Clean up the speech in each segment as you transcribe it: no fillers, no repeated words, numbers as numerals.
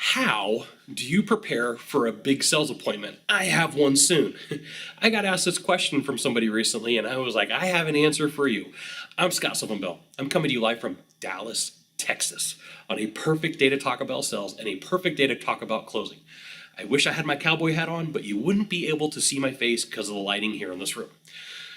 How do you prepare for a big sales appointment? I have one soon. I got asked this question from somebody recently and I was like, I have an answer for you. I'm Scott Sylvan Bell. I'm coming to you live from Dallas, Texas on a perfect day to talk about sales and a perfect day to talk about closing. I wish I had my cowboy hat on, but you wouldn't be able to see my face because of the lighting here in this room.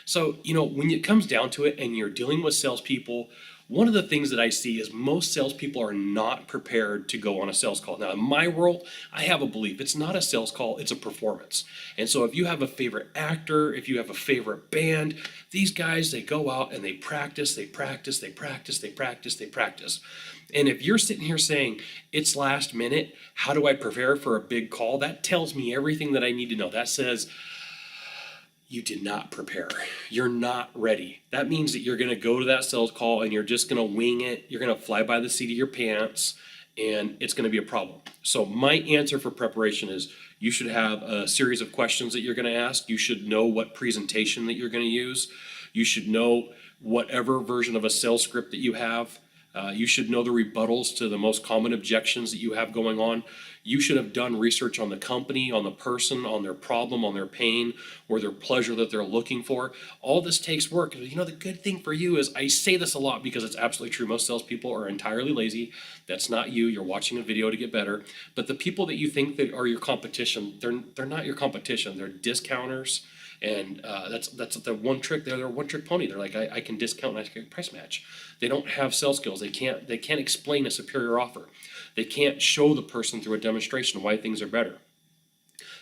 So, when it comes down to it and you're dealing with salespeople, one of the things that I see is most salespeople are not prepared to go on a sales call. Now, in my world, I have a belief. It's not a sales call, it's a performance. And so if you have a favorite actor, if you have a favorite band, these guys, they go out and they practice, they practice, they practice, they practice, they practice. And if you're sitting here saying, it's last minute, how do I prepare for a big call? That tells me everything that I need to know. That says, you did not prepare. You're not ready. That means that you're going to go to that sales call and you're just going to wing it. You're going to fly by the seat of your pants and it's going to be a problem. So my answer for preparation is you should have a series of questions that you're going to ask. You should know what presentation that you're going to use. You should know whatever version of a sales script that you have. You should know the rebuttals to the most common objections that you have going on. You should have done research on the company, on the person, on their problem, on their pain, or their pleasure that they're looking for. All this takes work. The good thing for you is, I say this a lot because it's absolutely true. Most salespeople are entirely lazy. That's not you. You're watching a video to get better. But the people that you think that are your competition, they're not your competition. They're discounters. And that's the one trick. They're a one-trick pony. They're like, I can discount and I can price match. They don't have sales skills. They can't explain a superior offer. They can't show the person through a demonstration why things are better.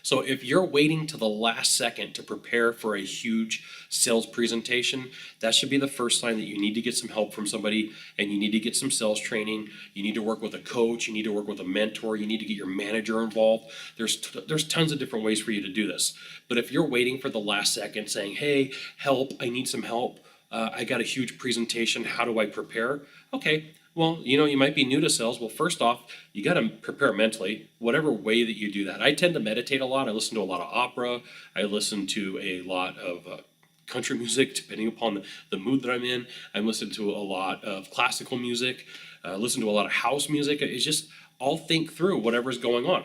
So if you're waiting to the last second to prepare for a huge sales presentation, that should be the first sign that you need to get some help from somebody and you need to get some sales training. You need to work with a coach. You need to work with a mentor. You need to get your manager involved. There's tons of different ways for you to do this. But if you're waiting for the last second saying, hey, help, I need some help. I got a huge presentation. How do I prepare? Okay. Well, you might be new to sales. Well, first off, you got to prepare mentally, whatever way that you do that. I tend to meditate a lot. I listen to a lot of opera. I listen to a lot of country music, depending upon the mood that I'm in. I listen to a lot of classical music. I listen to a lot of house music. It's just, I'll think through whatever's going on.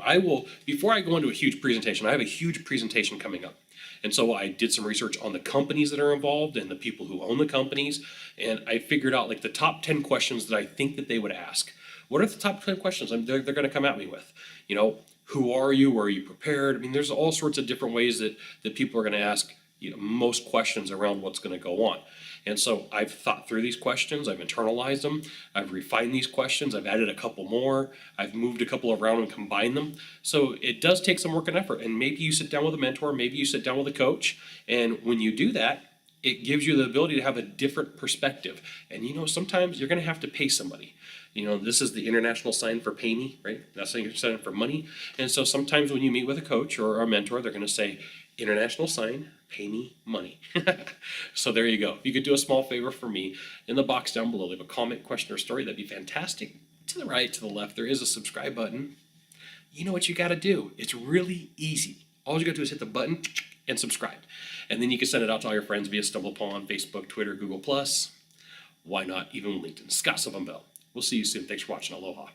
Before I go into a huge presentation, I have a huge presentation coming up. And so I did some research on the companies that are involved and the people who own the companies. And I figured out the top 10 questions that I think that they would ask. What are the top 10 questions they're going to come at me with? Who are you? Are you prepared? There's all sorts of different ways that people are going to ask most questions around what's going to go on. And so I've thought through these questions, I've internalized them, I've refined these questions, I've added a couple more, I've moved a couple around and combined them. So it does take some work and effort. And maybe you sit down with a mentor, maybe you sit down with a coach, and when you do that, it gives you the ability to have a different perspective. And sometimes you're going to have to pay somebody. This is the international sign for pay me, right? That's the sign for money. And so sometimes when you meet with a coach or a mentor, they're going to say, international sign, pay me money. So there you go. If you could do a small favor for me, in the box down below, leave a comment, question, or story. That'd be fantastic. To the right, to the left, there is a subscribe button. You know what you got to do. It's really easy. All you got to do is hit the button and subscribe. And then you can send it out to all your friends via StumbleUpon, Facebook, Twitter, Google+. Why not even LinkedIn? Scott Sylvan Bell. We'll see you soon. Thanks for watching. Aloha.